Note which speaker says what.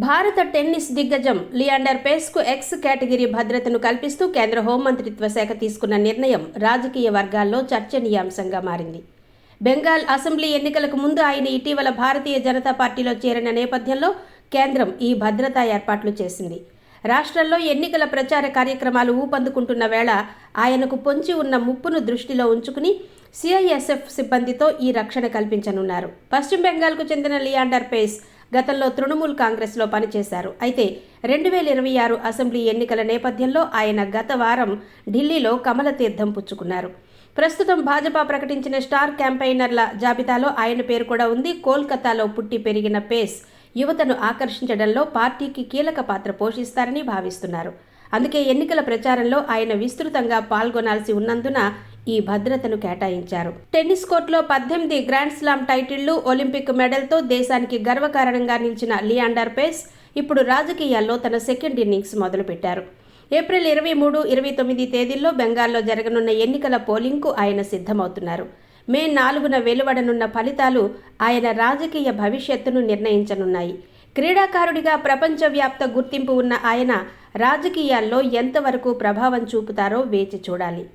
Speaker 1: భారత టెన్నిస్ దిగ్గజం Leander పేస్కు X category భద్రతను కల్పిస్తూ కేంద్ర హోంమంత్రిత్వ శాఖ తీసుకున్న నిర్ణయం రాజకీయ వర్గాల్లో చర్చనీయాంశంగా మారింది. బెంగాల్ అసెంబ్లీ ఎన్నికలకు ముందు ఆయన ఇటీవల భారతీయ జనతా పార్టీలో చేరిన నేపథ్యంలో కేంద్రం ఈ భద్రతా ఏర్పాట్లు చేసింది. రాష్ట్రంలో ఎన్నికల ప్రచార కార్యక్రమాలు ఊపందుకుంటున్న వేళ ఆయనకు పొంచి ఉన్న ముప్పును దృష్టిలో ఉంచుకుని సిఐఎస్ఎఫ్ సిబ్బందితో ఈ రక్షణ కల్పించనున్నారు. పశ్చిమ బెంగాల్కు చెందిన లియాండర్ పేస్ గతంలో తృణమూల్ కాంగ్రెస్లో పనిచేశారు. అయితే 2026 అసెంబ్లీ ఎన్నికల నేపథ్యంలో ఆయన గత వారం ఢిల్లీలో కమల తీర్థం పుచ్చుకున్నారు. ప్రస్తుతం భాజపా ప్రకటించిన స్టార్ క్యాంపెయినర్ల జాబితాలో ఆయన పేరు కూడా ఉంది. కోల్కతాలో పుట్టి పెరిగిన పేస్ యువతను ఆకర్షించడంలో పార్టీకి కీలక పాత్ర పోషిస్తారని భావిస్తున్నారు. అందుకే ఎన్నికల ప్రచారంలో ఆయన విస్తృతంగా పాల్గొనాల్సి ఉన్నందున ఈ భద్రతను కేటాయించారు. టెన్నిస్ కోర్టులో 18 గ్రాండ్ స్లామ్ టైటిళ్లు, ఒలింపిక్ మెడల్తో దేశానికి గర్వకారణంగా నిలిచిన లియాండర్ పేస్ ఇప్పుడు రాజకీయాల్లో తన సెకండ్ ఇన్నింగ్స్ మొదలుపెట్టారు. ఏప్రిల్ 23, 29 తేదీల్లో బెంగాల్లో జరగనున్న ఎన్నికల పోలింగ్కు ఆయన సిద్ధమవుతున్నారు. మే 4న వెలువడనున్న ఫలితాలు ఆయన రాజకీయ భవిష్యత్తును నిర్ణయించనున్నాయి. క్రీడాకారుడిగా ప్రపంచవ్యాప్త గుర్తింపు ఉన్న ఆయన రాజకీయాల్లో ఎంతవరకు ప్రభావం చూపుతారో వేచి చూడాలి.